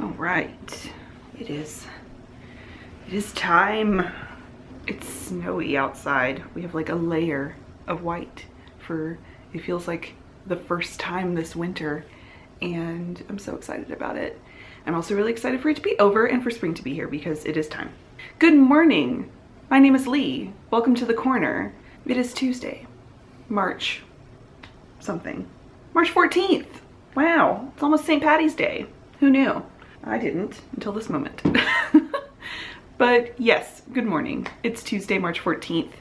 All right, it is time. It's snowy outside. We have like a layer of white for, it feels like the first time this winter, and I'm so excited about it. I'm also really excited for it to be over and for spring to be here because it is time. Good morning. My name is Lee. Welcome to the corner. It is Tuesday, March something. March 14th. Wow, it's almost St. Patty's Day. Who knew? I didn't until this moment. But yes, good morning. It's Tuesday, March 14th.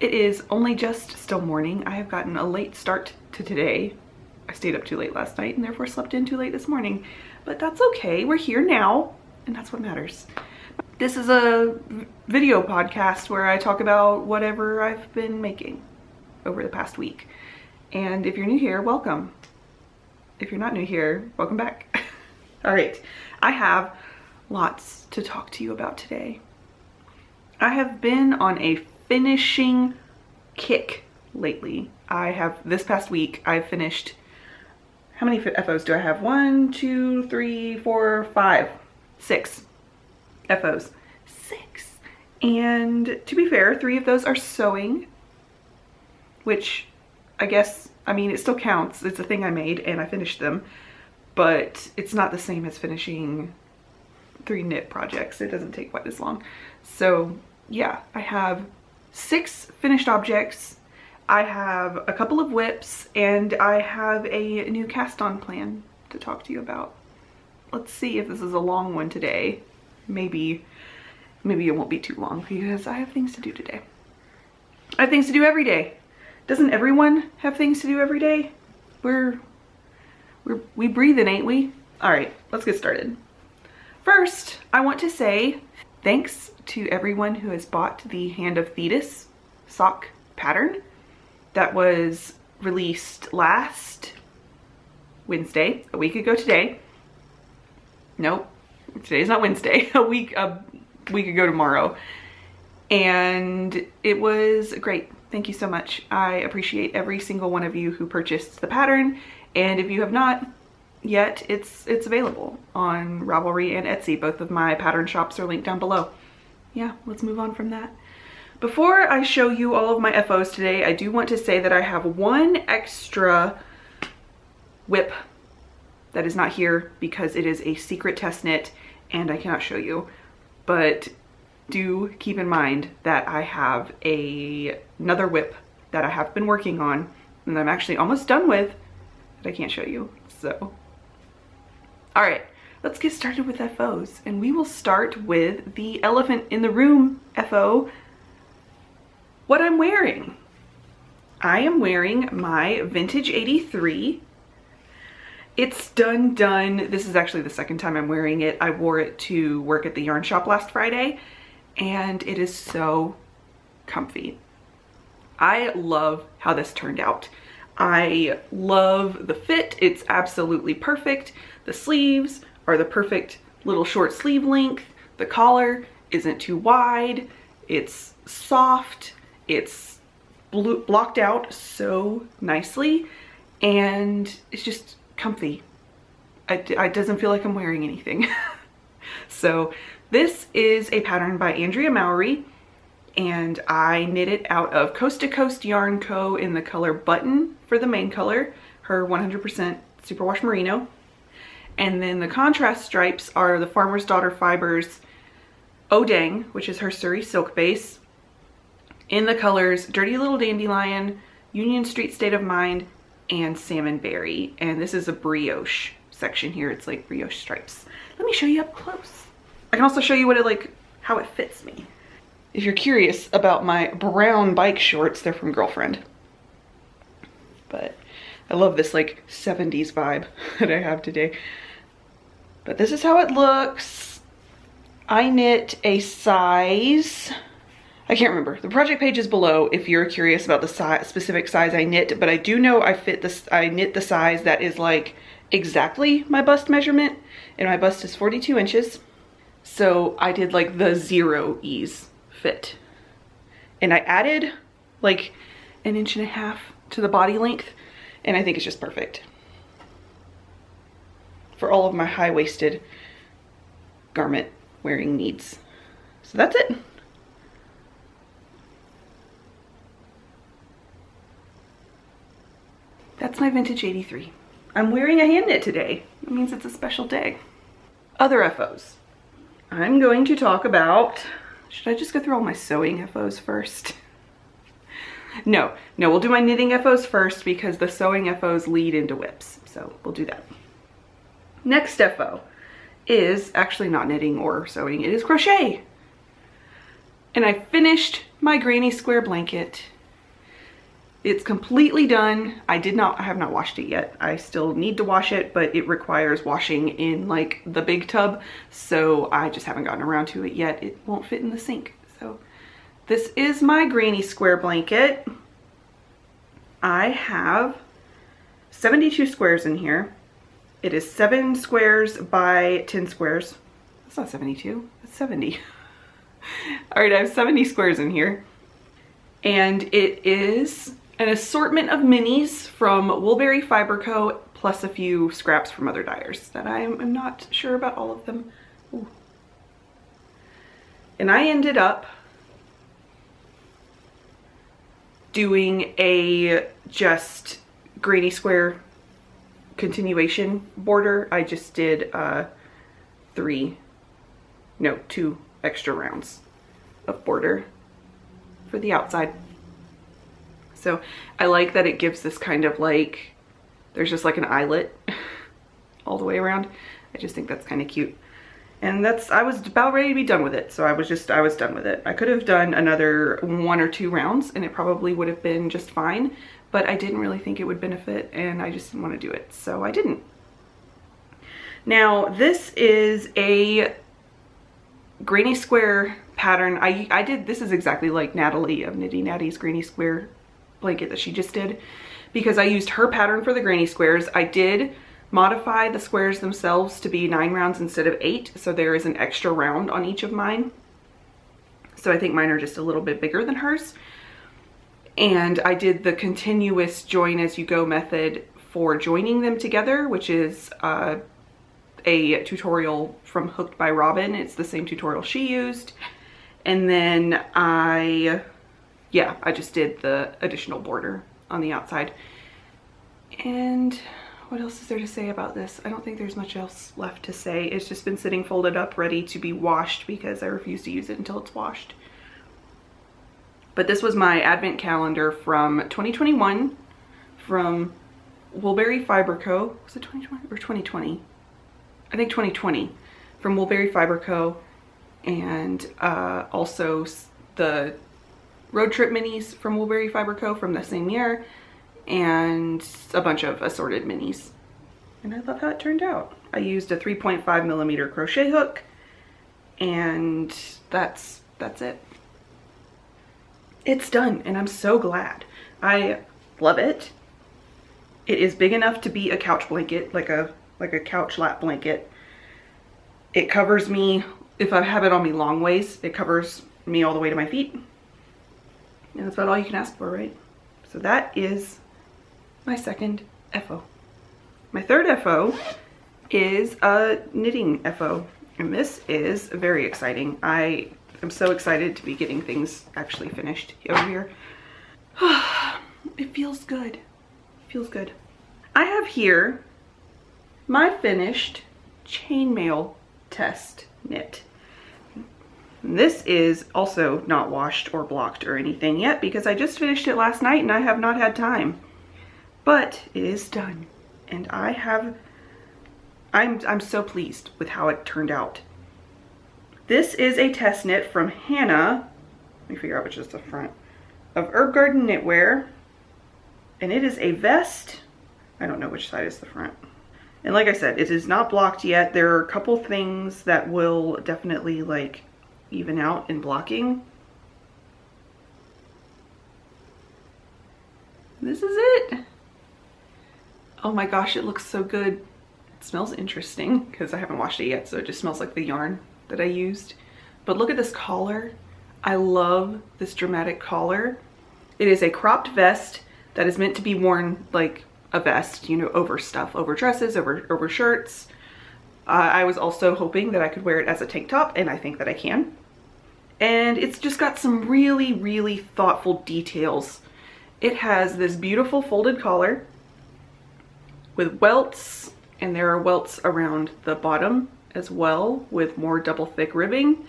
It is only just still morning. I have gotten a late start to today. I stayed up too late last night and therefore slept in too late this morning. But that's okay, we're here now, and that's what matters. This is a video podcast where I talk about whatever I've been making over the past week. And if you're new here, welcome. If you're not new here, welcome back. All right, I have lots to talk to you about today. I have been on a finishing kick lately. This past week, I've finished, how many FOs do I have? 1, 2, 3, 4, 5, 6 FOs. 6. And to be fair, 3 of those are sewing, which I guess, I mean, it still counts. It's a thing I made and I finished them, but it's not the same as finishing 3 knit projects. It doesn't take quite as long. So yeah, I have 6 finished objects. I have a couple of whips and I have a new cast on plan to talk to you about. Let's see if this is a long one today. Maybe it won't be too long because I have things to do today. I have things to do every day. Doesn't everyone have things to do every day? We breathing, ain't we? All right, let's get started. First, I want to say thanks to everyone who has bought the Hand of Thetis sock pattern that was released last Wednesday, a week ago today. Nope, today's not Wednesday, a week ago tomorrow. And it was great. Thank you so much. I appreciate every single one of you who purchased the pattern. And if you have not yet, it's available on Ravelry and Etsy. Both of my pattern shops are linked down below. Yeah, let's move on from that. Before I show you all of my FOs today, I do want to say that I have one extra whip that is not here because it is a secret test knit and I cannot show you. But do keep in mind that I have another whip that I have been working on and I'm actually almost done with that I can't show you. So, all right, let's get started with FOs, and we will start with the elephant in the room FO. What I'm wearing. I am wearing my vintage 83. It's done. This is actually the second time I'm wearing it. I wore it to work at the yarn shop last Friday and it is so comfy. I love how this turned out. I love the fit. It's absolutely perfect. The sleeves are the perfect little short sleeve length. The collar isn't too wide. It's soft. It's blocked out so nicely and it's just comfy. It doesn't feel like I'm wearing anything. So this is a pattern by Andrea Mowry and I knit it out of Coast to Coast Yarn Co. in the color Button for the main color, her 100% superwash merino. And then the contrast stripes are the Farmer's Daughter Fibers Oh Dang, which is her Surrey silk base, in the colors Dirty Little Dandelion, Union Street State of Mind, and Salmon Berry. And this is a brioche section here. It's like brioche stripes. Let me show you up close. I can also show you how it fits me. If you're curious about my brown bike shorts, they're from Girlfriend. But I love this like 70s vibe that I have today. But this is how it looks. I knit a size, I can't remember. The project page is below if you're curious about the specific size I knit, but I do know I knit the size that is like exactly my bust measurement, and my bust is 42 inches. So I did like the 0 ease fit. And I added like 1.5 inches to the body length, and I think it's just perfect for all of my high-waisted garment wearing needs. So that's it. That's my vintage 83. I'm wearing a hand knit today. It means it's a special day. Other FOs. I'm going to talk about, should I just go through all my sewing FOs first? No, we'll do my knitting FOs first because the sewing FOs lead into whips. So we'll do that. Next FO is actually not knitting or sewing, it is crochet. And I finished my granny square blanket. It's completely done. I have not washed it yet. I still need to wash it, but it requires washing in like the big tub. So I just haven't gotten around to it yet. It won't fit in the sink. So this is my granny square blanket. I have 72 squares in here. It is 7 squares by 10 squares. That's not 72, that's 70. All right, I have 70 squares in here. And it is an assortment of minis from Woolberry Fiber Co. plus a few scraps from other dyers that I'm not sure about all of them. Ooh. And I ended up doing a just granny square continuation border. I just did 2 extra rounds of border for the outside. So I like that it gives this kind of like, there's just like an eyelet all the way around. I just think that's kind of cute. And I was about ready to be done with it. So I was done with it. I could have done another 1 or 2 rounds and it probably would have been just fine, but I didn't really think it would benefit and I just didn't want to do it. So I didn't. Now this is a granny square pattern. This is exactly like Natalie of Knitty Natty's granny square blanket that she just did, because I used her pattern for the granny squares. I did modify the squares themselves to be 9 rounds instead of 8, so there is an extra round on each of mine. So I think mine are just a little bit bigger than hers. And I did the continuous join as you go method for joining them together, which is a tutorial from Hooked by Robin. It's the same tutorial she used. And then I just did the additional border on the outside. And what else is there to say about this? I don't think there's much else left to say. It's just been sitting folded up, ready to be washed because I refuse to use it until it's washed. But this was my advent calendar from 2021 from Woolberry Fiber Co. Was it 2020 or 2020? I think 2020 from Woolberry Fiber Co. And also the road trip minis from Woolberry Fiber Co. from the same year, and a bunch of assorted minis. And I love how it turned out. I used a 3.5mm crochet hook, and that's it. It's done, and I'm so glad. I love it. It is big enough to be a couch blanket, like a couch lap blanket. It covers me, if I have it on me long ways, it covers me all the way to my feet. And that's about all you can ask for, right? So that is my second FO. My third FO is a knitting FO. And this is very exciting. I am so excited to be getting things actually finished over here. It feels good. It feels good. I have here my finished chainmail test knit. This is also not washed or blocked or anything yet because I just finished it last night and I have not had time. But it is done, and I'm so pleased with how it turned out. This is a test knit from Hannah. Let me figure out which is the front. Of Herb Garden Knitwear, and it is a vest. I don't know which side is the front. And like I said, it is not blocked yet. There are a couple things that will definitely like even out in blocking. This is it. Oh my gosh, it looks so good. It smells interesting because I haven't washed it yet, so it just smells like the yarn that I used. But look at this collar. I love this dramatic collar. It is a cropped vest that is meant to be worn like a vest, you know, over stuff, over dresses, over shirts. I was also hoping that I could wear it as a tank top, and I think that I can. And it's just got some really, really thoughtful details. It has this beautiful folded collar with welts, and there are welts around the bottom as well with more double thick ribbing.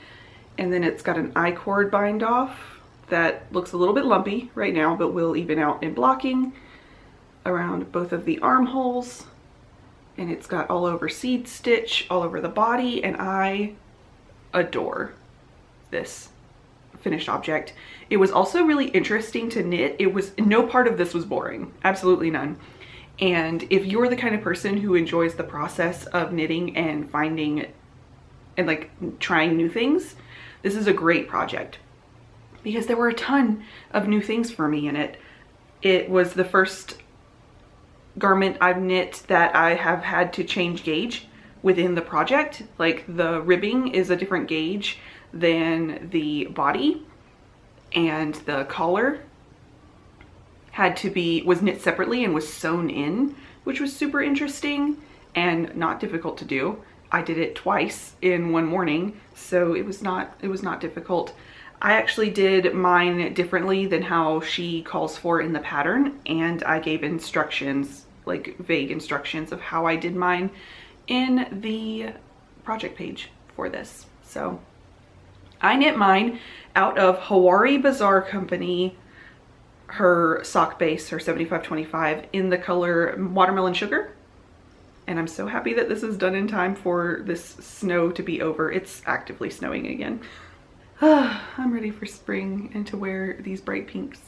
And then it's got an I-cord bind off that looks a little bit lumpy right now, but will even out in blocking around both of the armholes. And it's got all over seed stitch all over the body, and I adore this finished object. It was also really interesting to knit. It was, no part of this was boring, absolutely none. And if you're the kind of person who enjoys the process of knitting and finding and like trying new things, this is a great project because there were a ton of new things for me in it. It was the first garment I've knit that I have had to change gauge within the project. Like the ribbing is a different gauge than the body, and the collar was knit separately and was sewn in, which was super interesting and not difficult to do. I did it twice in one morning, so it was not difficult. I actually did mine differently than how she calls for in the pattern, and I gave instructions, like vague instructions of how I did mine in the project page for this. So I knit mine out of Hawari Bazaar Company, her sock base, her 7525, in the color Watermelon Sugar. And I'm so happy that this is done in time for this snow to be over. It's actively snowing again. I'm ready for spring and to wear these bright pinks.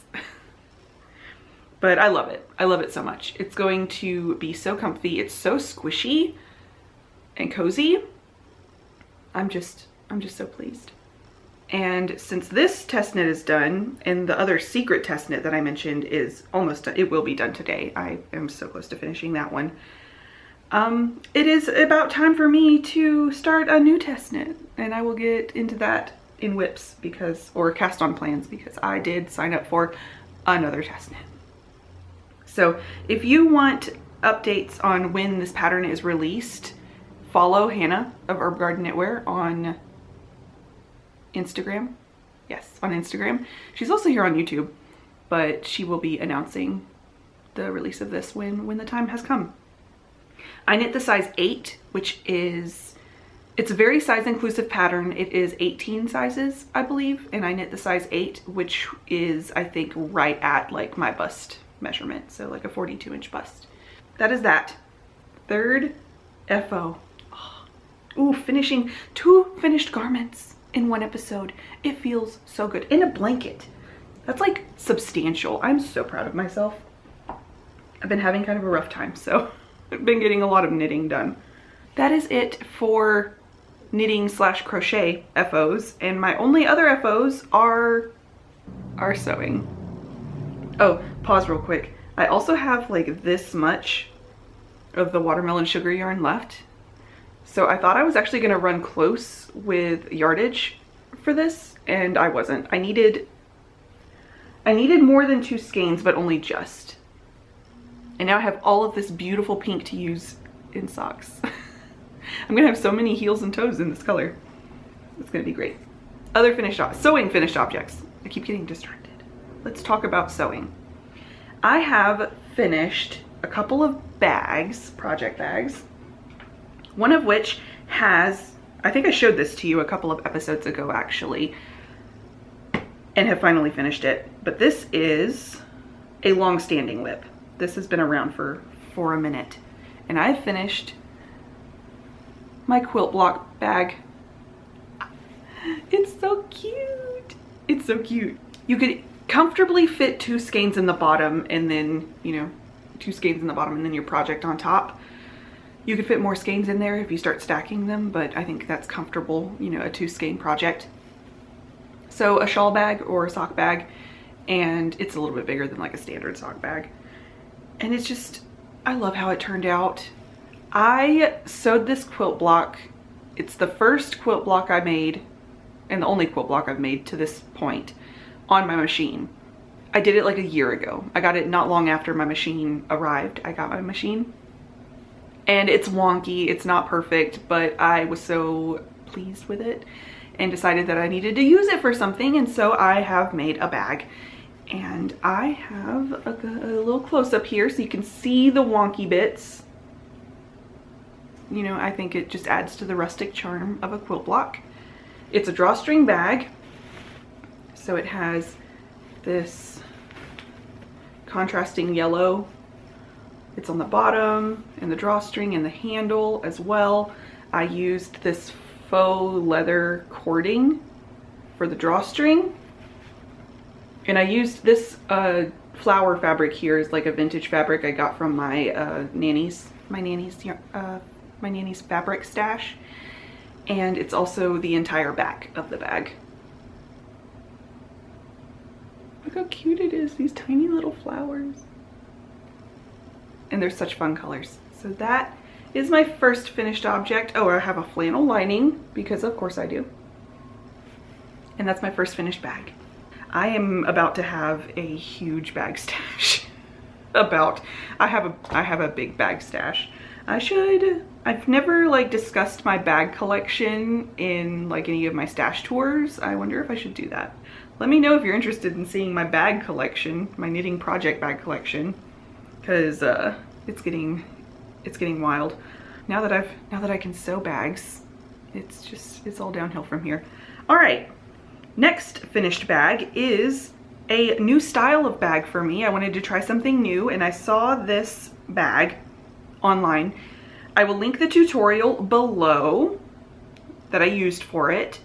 But I love it. I love it so much. It's going to be so comfy. It's so squishy and cozy. I'm just so pleased. And since this test knit is done, and the other secret test knit that I mentioned is almost done, it will be done today. I am so close to finishing that one. It is about time for me to start a new test knit, and I will get into that in WIPs or cast on plans, because I did sign up for another test knit. So if you want updates on when this pattern is released, follow Hannah of Herb Garden Knitwear on Instagram. Yes, on Instagram. She's also here on YouTube, but she will be announcing the release of this when the time has come. I knit the size 8, which is, it's a very size inclusive pattern. It is 18 sizes, I believe, and I knit the size 8, which is, I think, right at like my bust measurement, so like a 42-inch bust. That is that. Third FO. Oh. Ooh, finishing 2 finished garments in one episode. It feels so good. In a blanket. That's like substantial. I'm so proud of myself. I've been having kind of a rough time, so I've been getting a lot of knitting done. That is it for knitting / crochet FOs, and my only other FOs are sewing. Oh, pause real quick. I also have like this much of the Watermelon Sugar yarn left. So I thought I was actually gonna run close with yardage for this, and I wasn't. I needed more than 2 skeins, but only just. And now I have all of this beautiful pink to use in socks. I'm gonna have so many heels and toes in this color. It's gonna be great. Other sewing finished objects. I keep getting distracted. Let's talk about sewing. I have finished a couple of bags, project bags, one of which has, I think I showed this to you a couple of episodes ago actually, and have finally finished it. But this is a long-standing WIP. This has been around for a minute, and I've finished my quilt block bag. It's so cute. It's so cute. You could comfortably fit 2 skeins in the bottom, and then, you know, 2 skeins in the bottom and then your project on top. You could fit more skeins in there if you start stacking them, but I think that's comfortable, you know, a 2 skein project. So a shawl bag or a sock bag, and it's a little bit bigger than like a standard sock bag. And it's just, I love how it turned out. I sewed this quilt block. It's the first quilt block I made, and the only quilt block I've made to this point, on my machine. I did it like a year ago. I got it not long after my machine arrived. I got my machine. and it's wonky, it's not perfect, but I was so pleased with it and decided that I needed to use it for something, and so I have made a bag. And I have a little close-up here so you can see the wonky bits. You know, I think it just adds to the rustic charm of a quilt block. It's a drawstring bag, so it has this contrasting yellow. It's on the bottom and the drawstring and the handle as well. I used this faux leather cording for the drawstring, and I used this flower fabric here is like a vintage fabric I got from my nanny's fabric stash, and it's also the entire back of the bag. Look how cute it is, these tiny little flowers. And they're such fun colors. So that is my first finished object. Oh, I have a flannel lining because of course I do. And that's my first finished bag. I am about to have a huge bag stash. I have a big bag stash. I've never like discussed my bag collection in like any of my stash tours. I wonder if I should do that. Let me know if you're interested in seeing my bag collection, my knitting project bag collection, because it's getting wild. Now that I can sew bags, it's all downhill from here. All right, next finished bag is a new style of bag for me. I wanted to try something new, and I saw this bag online. I will link the tutorial below that I used for it,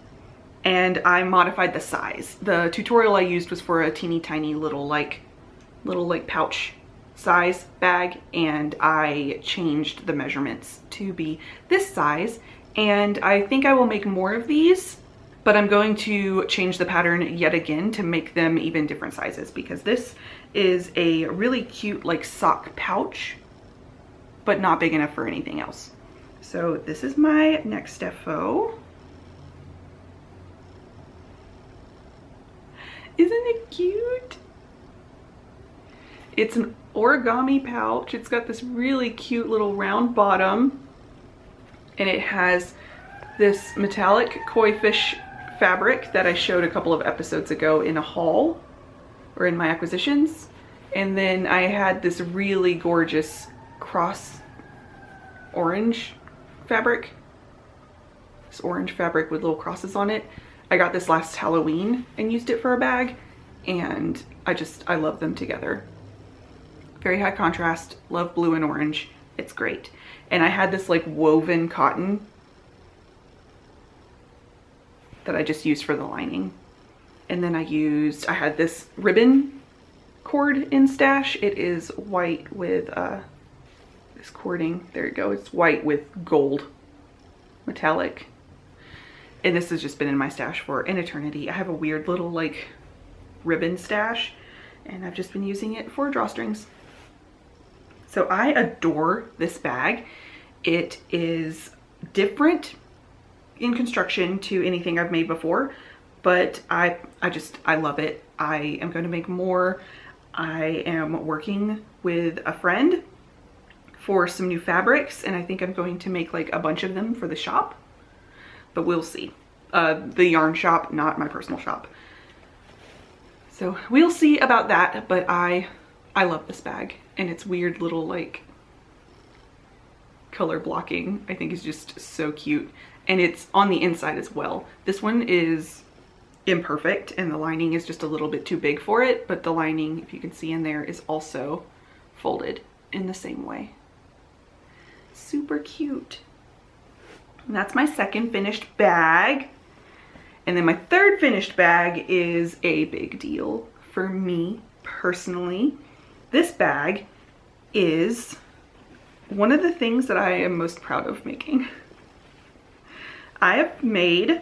and I modified the size. The tutorial I used was for a teeny tiny little like pouch size bag, and I changed the measurements to be this size, and I think I will make more of these, but I'm going to change the pattern yet again to make them even different sizes, because this is a really cute like sock pouch, but not big enough for anything else. So this is my next defo. Isn't it cute? It's an origami pouch. It's got this really cute little round bottom, and it has this metallic koi fish fabric that I showed a couple of episodes ago in a haul or in my acquisitions. And then I had this really gorgeous cross orange fabric, this orange fabric with little crosses on it. I got this last Halloween and used it for a bag, and I love them together. Very high contrast, love blue and orange. It's great. And I had this like woven cotton that I just used for the lining. And then I had this ribbon cord in stash. It is white with this cording. There you go. It's white with gold metallic. And this has just been in my stash for an eternity. I have a weird little like ribbon stash, and I've just been using it for drawstrings. So I adore this bag. It is different in construction to anything I've made before, but I love it. I am going to make more. I am working with a friend for some new fabrics, and I think I'm going to make like a bunch of them for the shop, but we'll see. The yarn shop, not my personal shop. So we'll see about that, but I love this bag, and its weird little like color blocking I think is just so cute, and it's on the inside as well. This one is imperfect and the lining is just a little bit too big for it, but the lining, if you can see in there, is also folded in the same way. Super cute. And that's my second finished bag. And then my third finished bag is a big deal for me personally. This bag is one of the things that I am most proud of making. I have made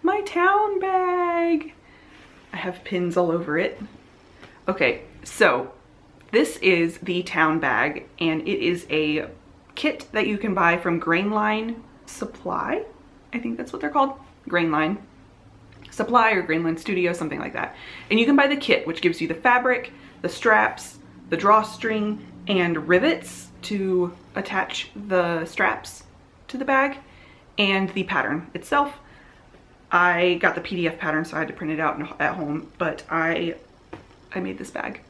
my town bag. I have pins all over it. Okay, so this is the town bag, and it is a kit that you can buy from Grainline Supply. I think that's what they're called. Grainline Supply or Grainline Studio, something like that. And you can buy the kit, which gives you the fabric, the straps, the drawstring and rivets to attach the straps to the bag, and the pattern itself. I got the PDF pattern, so I had to print it out at home, but I made this bag.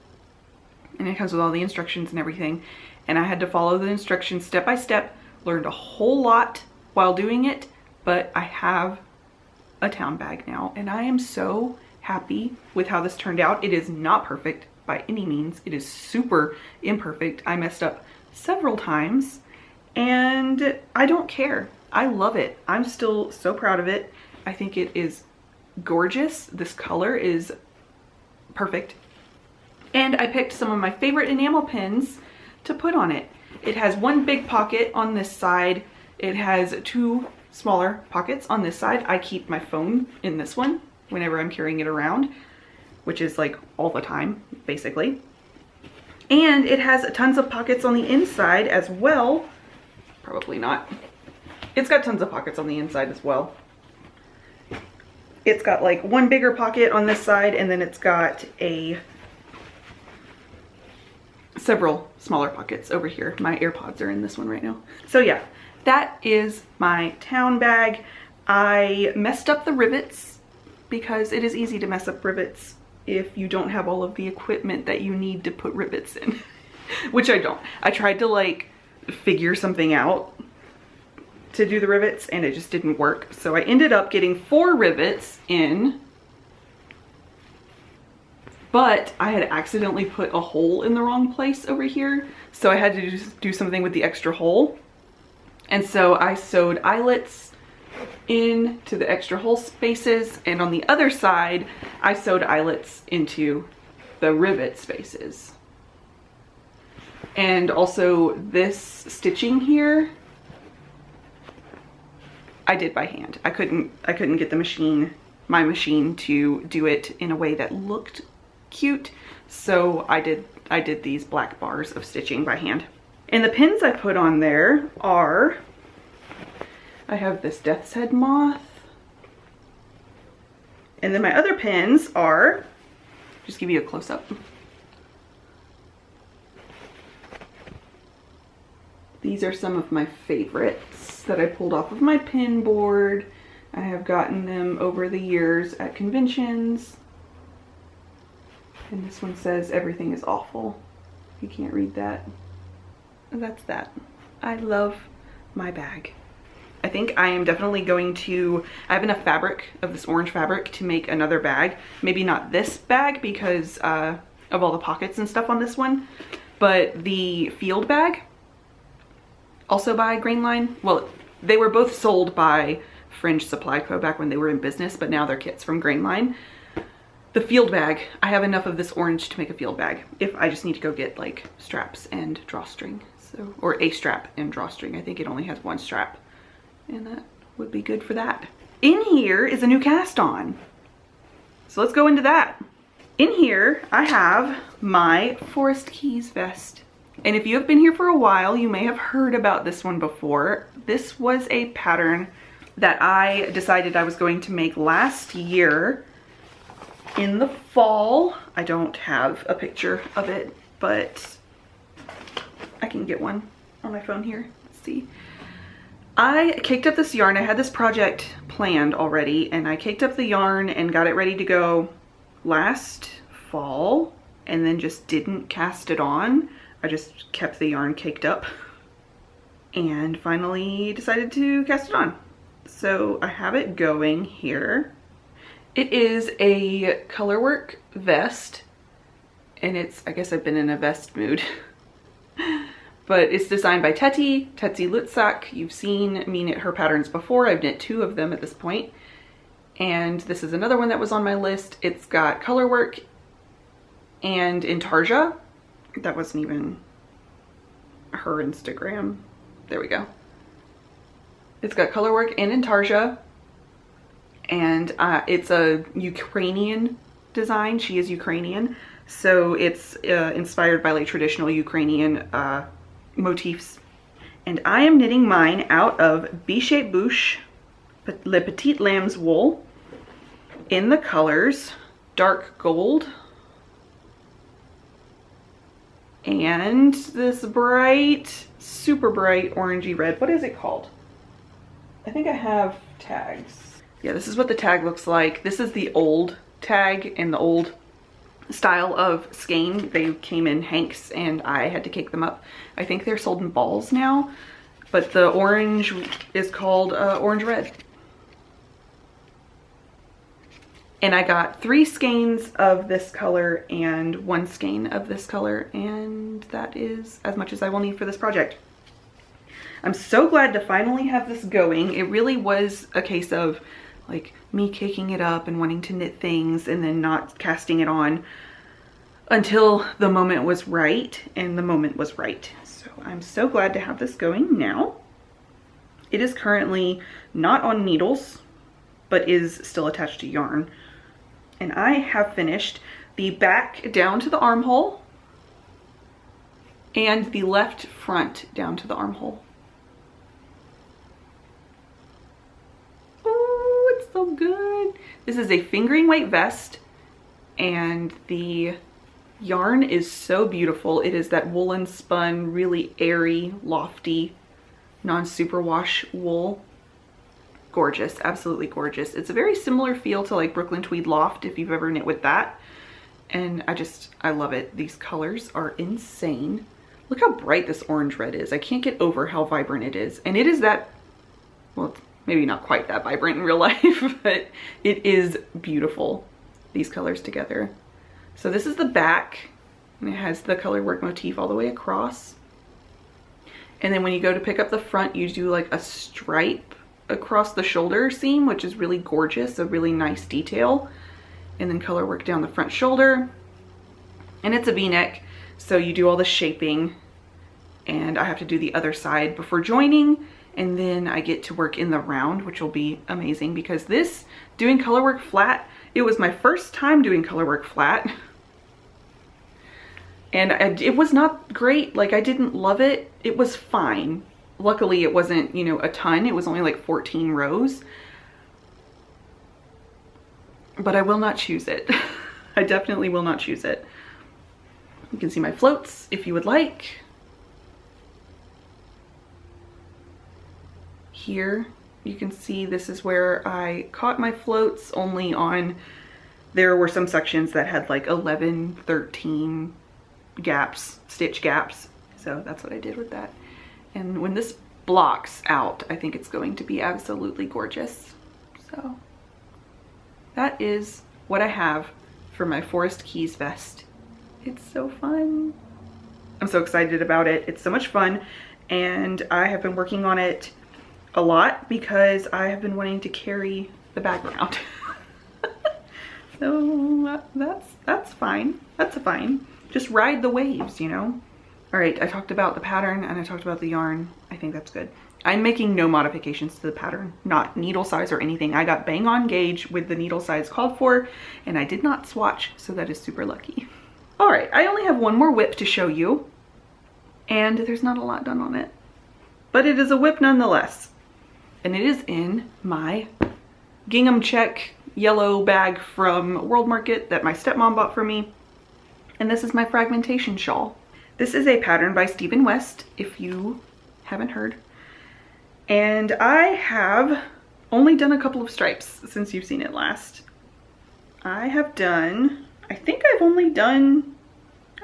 And it comes with all the instructions and everything. And I had to follow the instructions step by step, learned a whole lot while doing it, but I have a town bag now, and I am so happy with how this turned out. It is not perfect by any means. It is super imperfect. I messed up several times, and I don't care. I love it. I'm still so proud of it. I think it is gorgeous. This color is perfect. And I picked some of my favorite enamel pins to put on it. It has one big pocket on this side. It has two smaller pockets on this side. I keep my phone in this one whenever I'm carrying it around, which is like all the time, basically. And it has tons of pockets on the inside as well. Probably not. It's got tons of pockets on the inside as well. It's got like one bigger pocket on this side, and then it's got several smaller pockets over here. My AirPods are in this one right now. So yeah, that is my town bag. I messed up the rivets because it is easy to mess up rivets if you don't have all of the equipment that you need to put rivets in, which I don't. I tried to like figure something out to do the rivets and it just didn't work. So I ended up getting 4 rivets in, but I had accidentally put a hole in the wrong place over here. So I had to just do something with the extra hole. And so I sewed eyelets into the extra hole spaces, and on the other side, I sewed eyelets into the rivet spaces. And also this stitching here, I did by hand. I couldn't get my machine to do it in a way that looked cute. So I did these black bars of stitching by hand. And the pins I put on there are, I have this death's head moth. And then my other pins are, just give you a close up. These are some of my favorites that I pulled off of my pin board. I have gotten them over the years at conventions. And this one says, "Everything is awful." You can't read that. And that's that. I love my bag. I think I am definitely going to, I have enough fabric of this orange fabric to make another bag. Maybe not this bag because of all the pockets and stuff on this one, but the field bag, also by Grainline. Well, they were both sold by Fringe Supply Co. back when they were in business, but now they're kits from Grainline. The field bag, I have enough of this orange to make a field bag if I just need to go get like straps and drawstring. So, or a strap and drawstring. I think it only has one strap, and that would be good for that. In here is a new cast on. So let's go into that. In here, I have my Forest Keys vest. And if you have been here for a while, you may have heard about this one before. This was a pattern that I decided I was going to make last year in the fall. I don't have a picture of it, but I can get one on my phone here. Let's see. I caked up this yarn. I had this project planned already, and I caked up the yarn and got it ready to go last fall, and then just didn't cast it on. I just kept the yarn caked up and finally decided to cast it on. So I have it going here. It is a colorwork vest, and it's, I guess I've been in a vest mood. But it's designed by Tetty Lutzak. You've seen me knit her patterns before. I've knit 2 of them at this point. And this is another one that was on my list. It's got colorwork and intarsia. That wasn't even her Instagram. There we go. It's got colorwork and intarsia. And it's a Ukrainian design. She is Ukrainian. So it's inspired by like traditional Ukrainian motifs. And I am knitting mine out of Biche Bouche Le Petite Lamb's wool in the colors dark gold and this bright, super bright orangey red. What is it called? I think I have tags. Yeah, this is what the tag looks like. This is the old tag and the old style of skein. They came in hanks and I had to cake them up. I think they're sold in balls now, but the orange is called orange red. And I got 3 skeins of this color and 1 skein of this color, and that is as much as I will need for this project. I'm so glad to finally have this going. It really was a case of like me caking it up and wanting to knit things and then not casting it on until the moment was right, and the moment was right. So I'm so glad to have this going now. It is currently not on needles, but is still attached to yarn. And I have finished the back down to the armhole and the left front down to the armhole. Oh, it's so good. This is a fingering weight vest, and the yarn is so beautiful. It is that woolen spun, really airy, lofty, non-superwash wool. Gorgeous, absolutely gorgeous. It's a very similar feel to like Brooklyn Tweed Loft if you've ever knit with that. And I love it. These colors are insane. Look how bright this orange red is. I can't get over how vibrant it is. And it is that, well, it's maybe not quite that vibrant in real life, but it is beautiful, these colors together. So this is the back, and it has the color work motif all the way across. And then when you go to pick up the front, you do like a stripe across the shoulder seam, which is really gorgeous, a really nice detail. And then color work down the front shoulder. And it's a V-neck, so you do all the shaping, and I have to do the other side before joining, and then I get to work in the round, which will be amazing because this, doing color work flat, it was my first time doing color work flat. And it was not great. Like, I didn't love it. It was fine. Luckily, it wasn't, you know, a ton. It was only like 14 rows. But I will not choose it. I definitely will not choose it. You can see my floats if you would like. Here, you can see this is where I caught my floats only on, there were some sections that had like 11, 13 gaps, stitch gaps. So that's what I did with that. And when this blocks out, I think it's going to be absolutely gorgeous. So that is what I have for my Forest Keys vest. It's so fun. I'm so excited about it. It's so much fun. And I have been working on it a lot because I have been wanting to carry the bag around. So that's fine. That's fine. Just ride the waves, you know? All right, I talked about the pattern and I talked about the yarn. I think that's good. I'm making no modifications to the pattern, not needle size or anything. I got bang on gauge with the needle size called for, and I did not swatch, so that is super lucky. All right, I only have one more whip to show you, and there's not a lot done on it, but it is a whip nonetheless. And it is in my gingham check yellow bag from World Market that my stepmom bought for me. And this is my fragmentation shawl. This is a pattern by Stephen West, if you haven't heard. And I have only done a couple of stripes since you've seen it last. I have done, I think I've only done,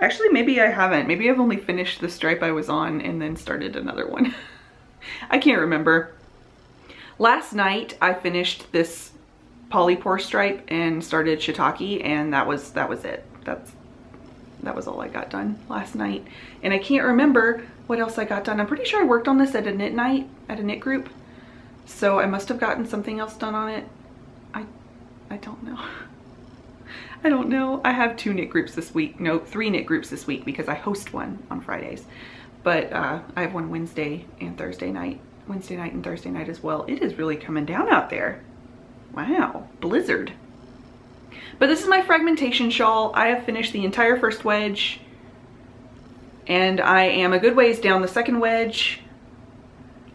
actually maybe I haven't. Maybe I've only finished the stripe I was on and then started another one. I can't remember. Last night I finished this polypore stripe and started shiitake, and that was it. That was all I got done last night. And I can't remember what else I got done. I'm pretty sure I worked on this at a knit night, at a knit group. So I must have gotten something else done on it. I don't know. I don't know. I have 2 knit groups this week. No, 3 knit groups this week because I host one on Fridays. But I have one Wednesday and Thursday night. Wednesday night and Thursday night as well. It is really coming down out there. Wow, blizzard. But this is my fragmentation shawl. I have finished the entire first wedge, and I am a good ways down the second wedge.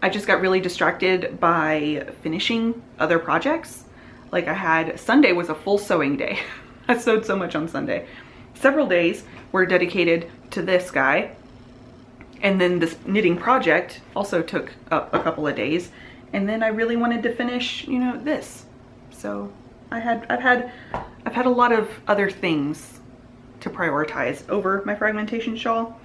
I just got really distracted by finishing other projects. Like, I had, Sunday was a full sewing day. I sewed so much on Sunday. Several days were dedicated to this guy. And then this knitting project also took up a couple of days. And then I really wanted to finish, you know, this. So I've had a lot of other things to prioritize over my fragmentation shawl,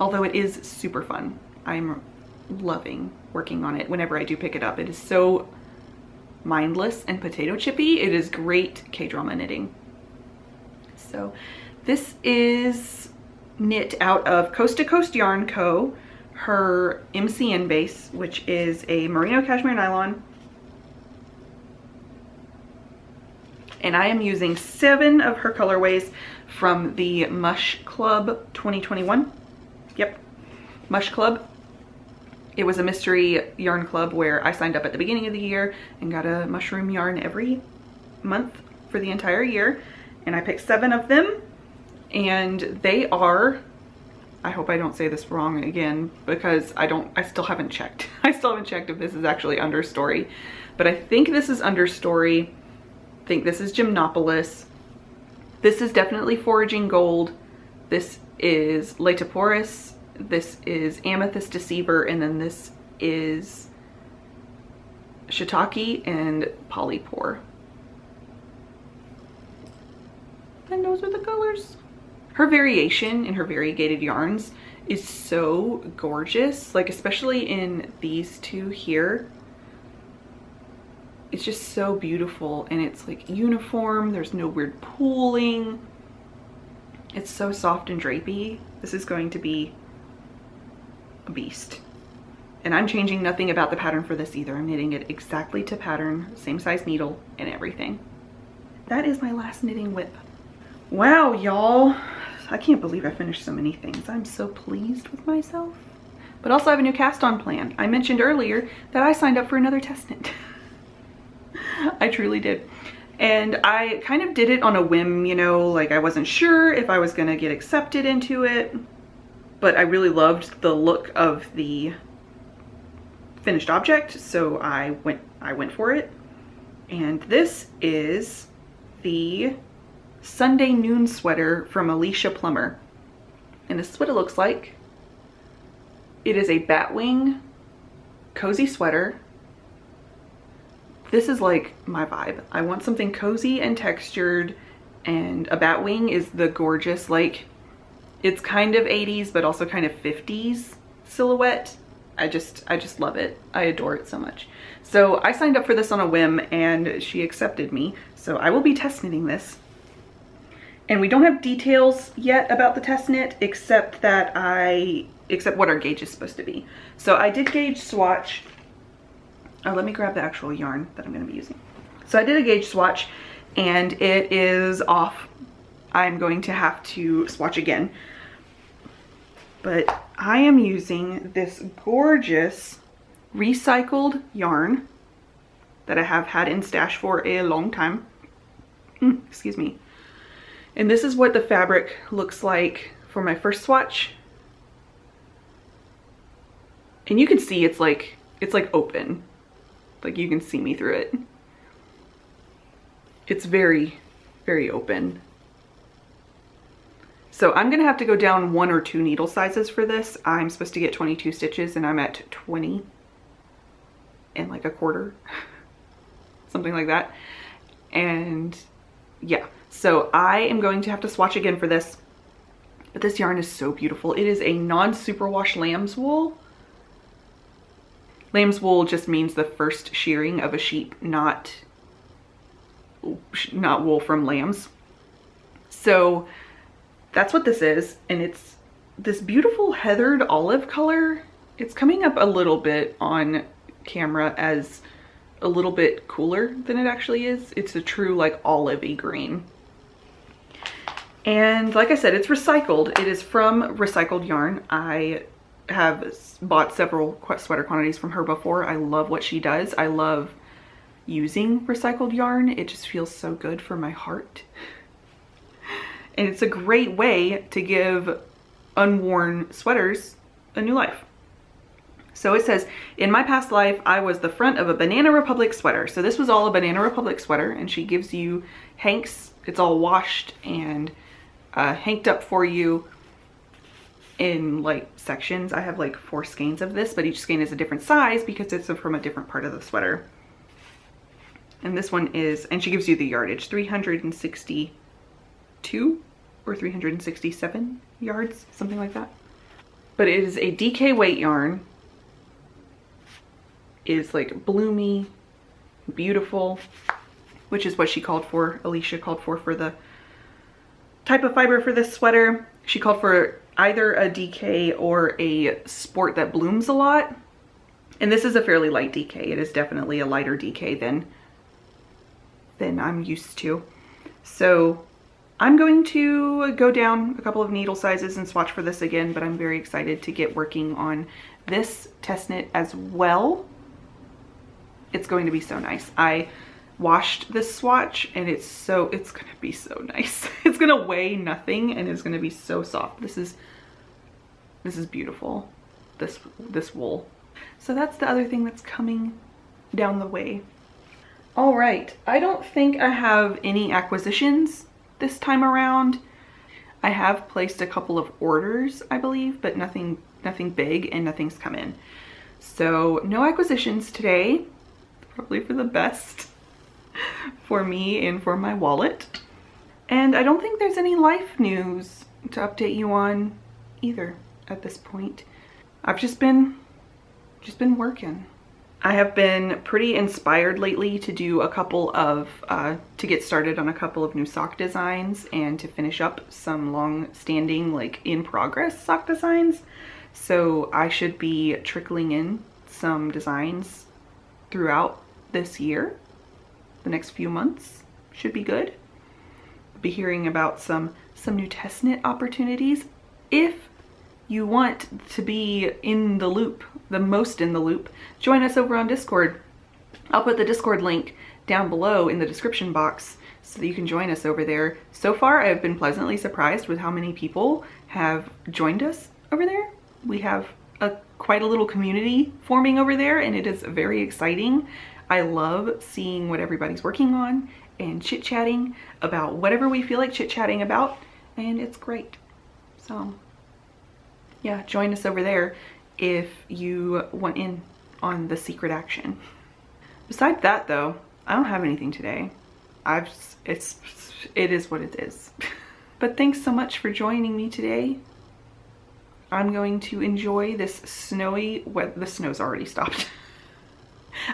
although it is super fun. I'm loving working on it whenever I do pick it up. It is so mindless and potato chippy. It is great K-drama knitting. So this is knit out of Coast to Coast Yarn Co. Her MCN base, which is a merino cashmere nylon. And I am using 7 of her colorways from the Mush Club 2021. Yep, Mush Club. It was a mystery yarn club where I signed up at the beginning of the year and got a mushroom yarn every month for the entire year. And I picked 7 of them, and they are, I hope I don't say this wrong again because I still haven't checked. I still haven't checked if this is actually Understory, but I think this is Understory. I think this is Gymnopolis. This is definitely Foraging Gold. This is Laetoporus. This is Amethyst Deceiver, and then this is Shiitake and Polypore. And those are the colors. Her variation in her variegated yarns is so gorgeous, like especially in these two here. It's just so beautiful, and it's like uniform. There's no weird pooling. It's so soft and drapey. This is going to be a beast. And I'm changing nothing about the pattern for this either. I'm knitting it exactly to pattern, same size needle and everything. That is my last knitting whip. Wow, y'all. I can't believe I finished so many things. I'm so pleased with myself. But also I have a new cast on plan. I mentioned earlier that I signed up for another test knit. I truly did. And I kind of did it on a whim, you know, like I wasn't sure if I was gonna get accepted into it, but I really loved the look of the finished object, so I went for it. And this is the Sunday Noon sweater from Alicia Plummer. And this is what it looks like. It is a batwing cozy sweater. This is like my vibe. I want something cozy and textured, and a batwing is the gorgeous, like, it's kind of 80s but also kind of 50s silhouette. I just love it. I adore it so much. So I signed up for this on a whim and she accepted me. So I will be test knitting this. And we don't have details yet about the test knit except what our gauge is supposed to be. So I did gauge swatch. Oh, let me grab the actual yarn that I'm going to be using. So I did a gauge swatch and it is off. I'm going to have to swatch again. But I am using this gorgeous recycled yarn that I have had in stash for a long time. Excuse me. And this is what the fabric looks like for my first swatch. And you can see it's like open. Like you can see me through it. It's very, very open. So I'm gonna have to go down 1 or 2 needle sizes for this. I'm supposed to get 22 stitches and I'm at 20 and like a quarter, something like that. And yeah, so I am going to have to swatch again for this, but this yarn is so beautiful. It is a non-superwash lamb's wool. Lamb's wool just means the first shearing of a sheep, not wool from lambs. So that's what this is, and it's this beautiful heathered olive color. It's coming up a little bit on camera as a little bit cooler than it actually is. It's a true like olivey green. And like I said, it's recycled. It is from recycled yarn. I have bought several sweater quantities from her before. I love what she does. I love using recycled yarn. It just feels so good for my heart. And it's a great way to give unworn sweaters a new life. So it says, in my past life, I was the front of a Banana Republic sweater. So this was all a Banana Republic sweater, and she gives you hanks. It's all washed and hanked up for you. in like sections. I have like 4 skeins of this, but each skein is a different size because it's from a different part of the sweater. And this one is, and she gives you the yardage, 362 or 367 yards, something like that. But it is a DK weight yarn. It is like bloomy, beautiful, which is what she called for. Alicia called for the type of fiber for this sweater. She called for either a DK or a sport that blooms a lot. And this is a fairly light DK. It is definitely a lighter DK than I'm used to. So I'm going to go down a couple of needle sizes and swatch for this again, but I'm very excited to get working on this test knit as well. It's going to be so nice. I washed this swatch and it's gonna be so nice. It's gonna weigh nothing and it's gonna be so soft. This is beautiful, this wool. So that's the other thing that's coming down the way. All right, I don't think I have any acquisitions this time around. I have placed a couple of orders, I believe, but nothing big, and nothing's come in. So no acquisitions today, probably for the best for me and for my wallet. And I don't think there's any life news to update you on either at this point. I've just been working. I have been pretty inspired lately to do a couple of, to get started on a couple of new sock designs and to finish up some long-standing, like in progress sock designs. So I should be trickling in some designs throughout this year. The next few months should be good. I'll be hearing about some new test knit opportunities. If you want to be in the loop, the most in the loop, join us over on Discord. I'll put the Discord link down below in the description box so that you can join us over there. So far, I've been pleasantly surprised with how many people have joined us over there. We have quite a little community forming over there, and it is very exciting. I love seeing what everybody's working on and chit-chatting about whatever we feel like chit-chatting about, and it's great. So yeah, join us over there if you want in on the secret action. Besides that though, I don't have anything today. It is what it is. But thanks so much for joining me today. I'm going to enjoy this snowy, the snow's already stopped.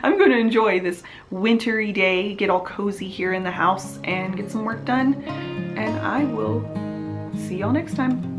I'm going to enjoy this wintry day, get all cozy here in the house and get some work done. And I will see y'all next time.